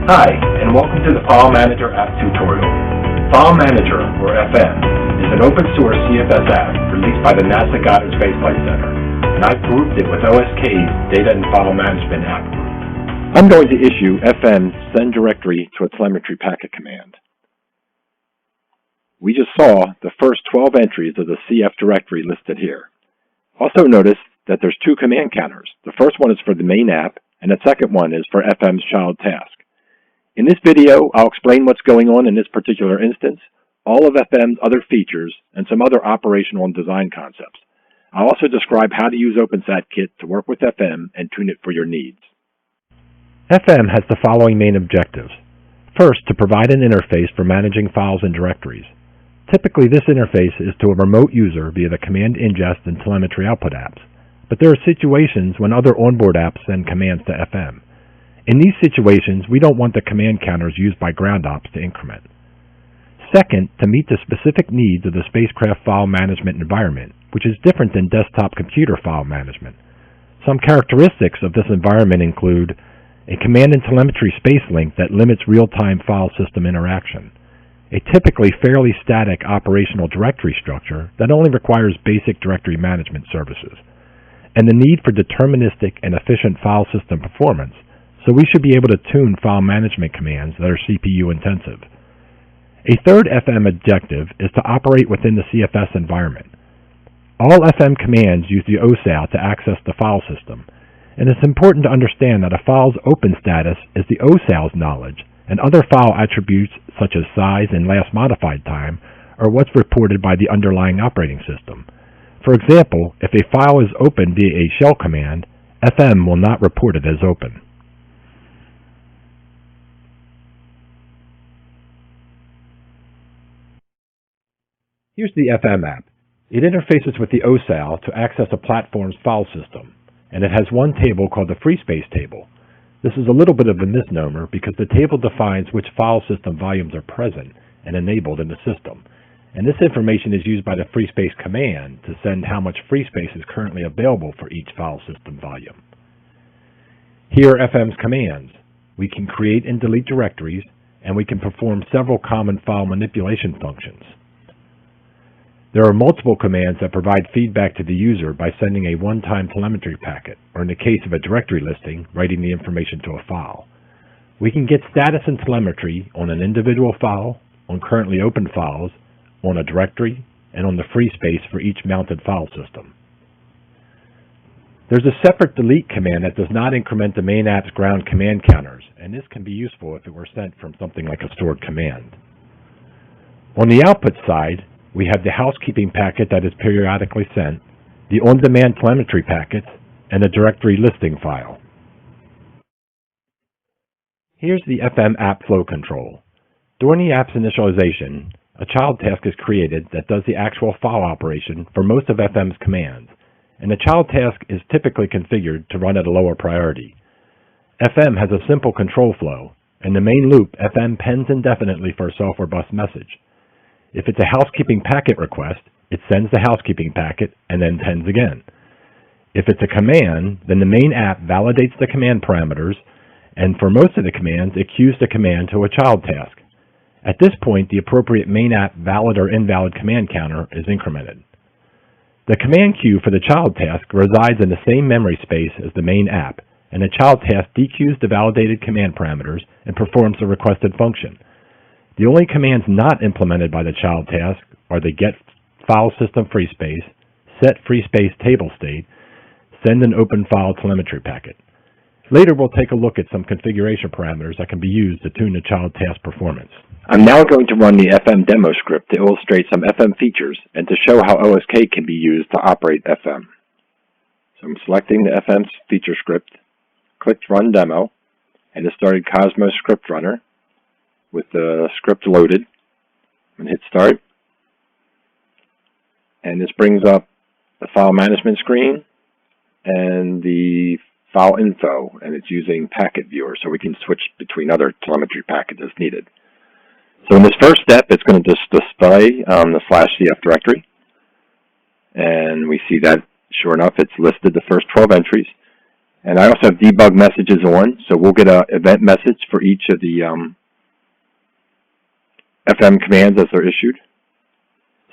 Hi, and welcome to the File Manager app tutorial. File Manager, or FM, is an open source cFS app released by the NASA Goddard Space Flight Center, and I've grouped it with OSK's Data and File Management app group. I'm going to issue FM send directory to a telemetry packet command. We just saw the first 12 entries of the CF directory listed here. Also notice that there's two command counters. The first one is for the main app, and the second one is for FM's child task. In this video, I'll explain what's going on in this particular instance, all of FM's other features, and some other operational and design concepts. I'll also describe how to use OpenSatKit to work with FM and tune it for your needs. FM has the following main objectives. First, to provide an interface for managing files and directories. Typically, this interface is to a remote user via the command ingest and telemetry output apps, but there are situations when other onboard apps send commands to FM. In these situations, we don't want the command counters used by ground ops to increment. Second, to meet the specific needs of the spacecraft file management environment, which is different than desktop computer file management. Some characteristics of this environment include a command and telemetry space link that limits real-time file system interaction, a typically fairly static operational directory structure that only requires basic directory management services, and the need for deterministic and efficient file system performance, so we should be able to tune file management commands that are CPU intensive. A third FM objective is to operate within the cFS environment. All FM commands use the OSAL to access the file system, and it's important to understand that a file's open status is the OSAL's knowledge, and other file attributes such as size and last modified time are what's reported by the underlying operating system. For example, if a file is opened via a shell command, FM will not report it as open. Here's the FM app. It interfaces with the OSAL to access a platform's file system, and it has one table called the free space table. This is a little bit of a misnomer because the table defines which file system volumes are present and enabled in the system, and this information is used by the free space command to send how much free space is currently available for each file system volume. Here are FM's commands. We can create and delete directories, and we can perform several common file manipulation functions. There are multiple commands that provide feedback to the user by sending a one-time telemetry packet, or in the case of a directory listing, writing the information to a file. We can get status and telemetry on an individual file, on currently open files, on a directory, and on the free space for each mounted file system. There's a separate delete command that does not increment the main app's ground command counters, and this can be useful if it were sent from something like a stored command. On the output side, we have the housekeeping packet that is periodically sent, the on-demand telemetry packets, and the directory listing file. Here's the FM app flow control. During the app's initialization, a child task is created that does the actual file operation for most of FM's commands, and the child task is typically configured to run at a lower priority. FM has a simple control flow. In the main loop, FM pens indefinitely for a software bus message. If it's a housekeeping packet request, it sends the housekeeping packet and then pens again. If it's a command, then the main app validates the command parameters, and for most of the commands, it queues the command to a child task. At this point, the appropriate main app valid or invalid command counter is incremented. The command queue for the child task resides in the same memory space as the main app, and the child task dequeues the validated command parameters and performs the requested function. The only commands not implemented by the child task are the get file system free space, set free space table state, send an open file telemetry packet. Later we'll take a look at some configuration parameters that can be used to tune the child task performance. I'm now going to run the FM demo script to illustrate some FM features and to show how OSK can be used to operate FM. So I'm selecting the FM feature script, clicked Run Demo, and it started Cosmos Script Runner with the script loaded, and hit Start. And this brings up the file management screen and the file info, and it's using Packet Viewer, so we can switch between other telemetry packets as needed. So in this first step, it's going to just display the /CF directory, and we see that, sure enough, it's listed the first 12 entries. And I also have debug messages on, so we'll get an event message for each of the FM commands as they're issued.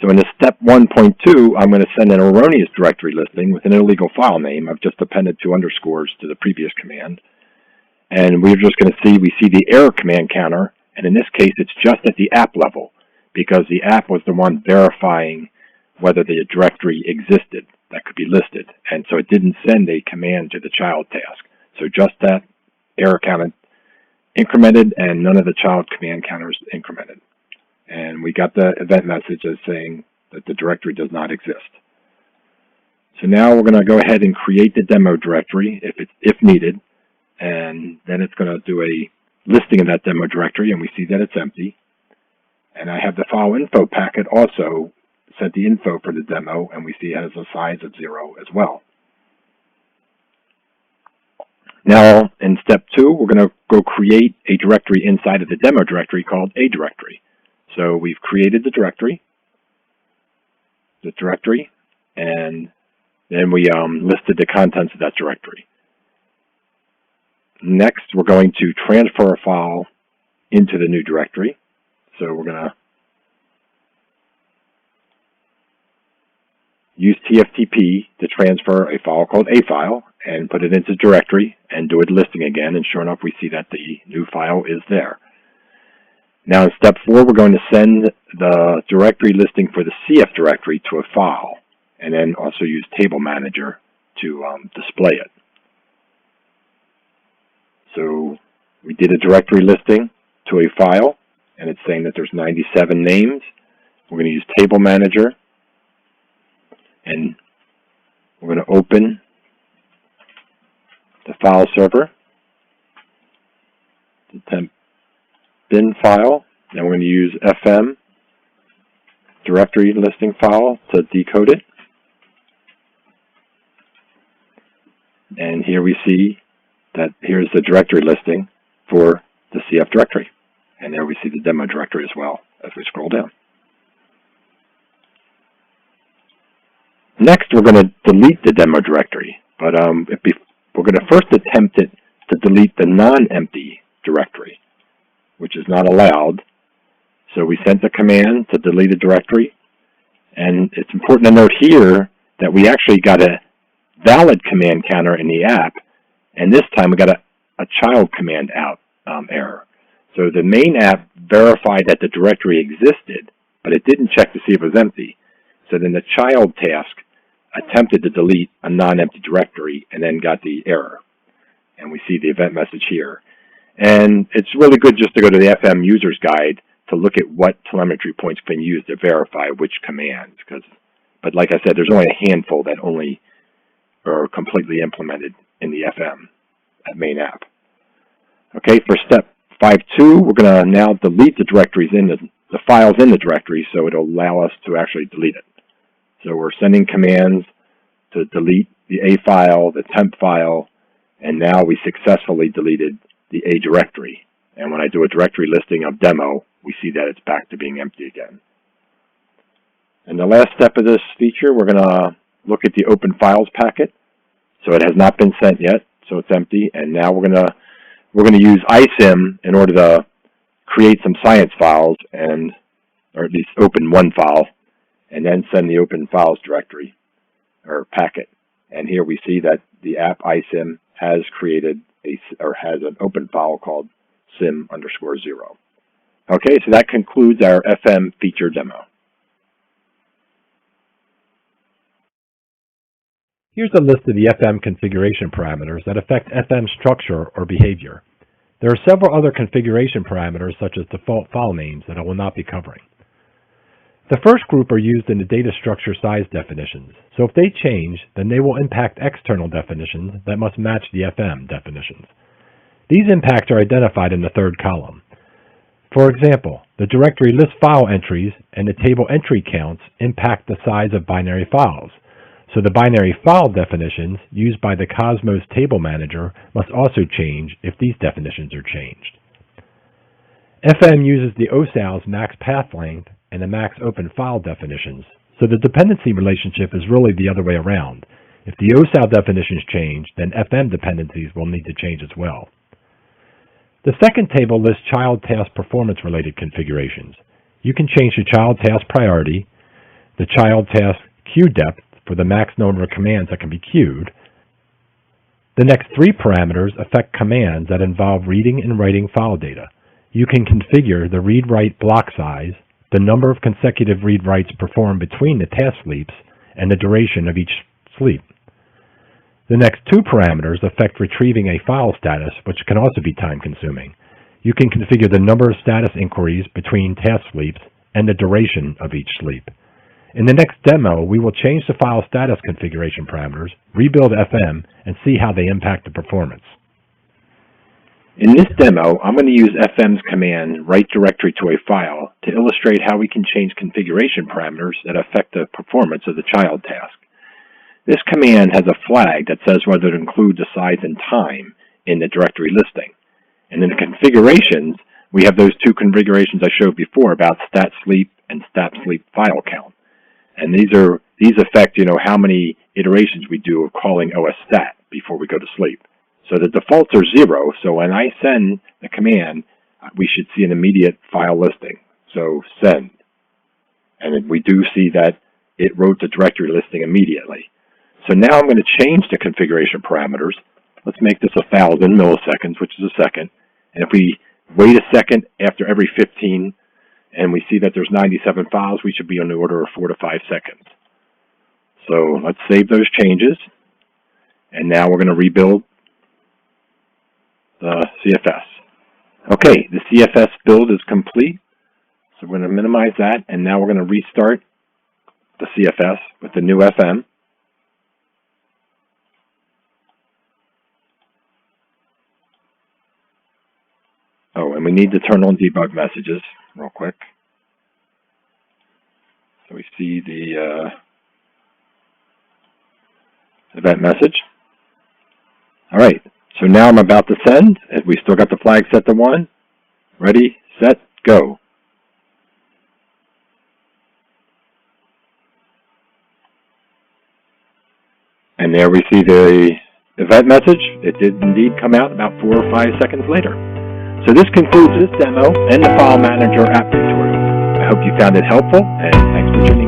So in this step 1.2, I'm going to send an erroneous directory listing with an illegal file name. I've just appended 2 underscores to the previous command. And we're just going to see, we see the error command counter, and in this case it's just at the app level, because the app was the one verifying whether the directory existed that could be listed. And so it didn't send a command to the child task. So just that error counter incremented, and none of the child command counters incremented. And we got the event message as saying that the directory does not exist. So now we're going to go ahead and create the demo directory if needed, and then it's going to do a listing of that demo directory, and we see that it's empty. And I have the file info packet also sent the info for the demo, and we see it has a size of 0 as well. Now in step 2, we're going to go create a directory inside of the demo directory called a directory. So we've created the directory, and then we listed the contents of that directory. Next, we're going to transfer a file into the new directory. So we're going to use TFTP to transfer a file called a file and put it into directory and do a listing again, and sure enough we see that the new file is there. Now in step 4, we're going to send the directory listing for the CF directory to a file, and then also use Table Manager to display it. So we did a directory listing to a file, and it's saying that there's 97 names. We're going to use Table Manager, and we're going to open the file server, the temp bin file, and we're going to use FM directory listing file to decode it. And here we see that here's the directory listing for the CF directory. And there we see the demo directory as well as we scroll down. Next, we're going to delete the demo directory, but we're going to first attempt it to delete the non-empty directory, which is not allowed. So we sent the command to delete a directory, and it's important to note here that we actually got a valid command counter in the app, and this time we got a child command out error. So the main app verified that the directory existed, but it didn't check to see if it was empty. So then the child task attempted to delete a non-empty directory and then got the error. And we see the event message here. And it's really good just to go to the FM user's guide to look at what telemetry points can use to verify which commands. But like I said, there's only a handful that only are completely implemented in the FM main app. Okay, for step 5.2, we're going to now delete the directories in the files in the directory, so it'll allow us to actually delete it. So we're sending commands to delete the A file, the temp file, and now we successfully deleted the A directory. And when I do a directory listing of demo, we see that it's back to being empty again. And the last step of this feature, we're going to look at the open files packet. So it has not been sent yet, so it's empty. And now we're going to use ISIM in order to create some science files, or at least open one file, and then send the open files directory or packet. And here we see that the app ISIM has created has an open file called sim_0. Okay, so that concludes our FM feature demo. Here's a list of the FM configuration parameters that affect FM structure or behavior. There are several other configuration parameters such as default file names that I will not be covering. The first group are used in the data structure size definitions, so if they change, then they will impact external definitions that must match the FM definitions. These impacts are identified in the third column. For example, the directory list file entries and the table entry counts impact the size of binary files, so the binary file definitions used by the Cosmos Table Manager must also change if these definitions are changed. FM uses the OSAL's max path length and the max open file definitions, so the dependency relationship is really the other way around. If the OSAL definitions change, then FM dependencies will need to change as well. The second table lists child task performance-related configurations. You can change the child task priority, the child task queue depth for the max number of commands that can be queued. The next three parameters affect commands that involve reading and writing file data. You can configure the read-write block size, the number of consecutive read-writes performed between the task sleeps, and the duration of each sleep. The next two parameters affect retrieving a file status, which can also be time-consuming. You can configure the number of status inquiries between task sleeps and the duration of each sleep. In the next demo, we will change the file status configuration parameters, rebuild FM, and see how they impact the performance. In this demo, I'm going to use FM's command write directory to a file to illustrate how we can change configuration parameters that affect the performance of the child task. This command has a flag that says whether to include the size and time in the directory listing. And in the configurations, we have those two configurations I showed before about stat sleep and stat sleep file count. And these affect, how many iterations we do of calling OS stat before we go to sleep. So the defaults are 0, so when I send the command, we should see an immediate file listing. So send. And we do see that it wrote the directory listing immediately. So now I'm going to change the configuration parameters. Let's make this 1,000 milliseconds, which is a second. And if we wait a second after every 15, and we see that there's 97 files, we should be on the order of 4 to 5 seconds. So let's save those changes. And now we're going to rebuild the cFS. Okay, the cFS build is complete. So we're going to minimize that, and now we're going to restart the cFS with the new FM. Oh, and we need to turn on debug messages real quick. So we see the event message. All right, so now I'm about to send. We still got the flag set to 1. Ready, set, go. And there we see the event message. It did indeed come out about 4 or 5 seconds later. So this concludes this demo and the File Manager app tutorial. I hope you found it helpful, and thanks for tuning in.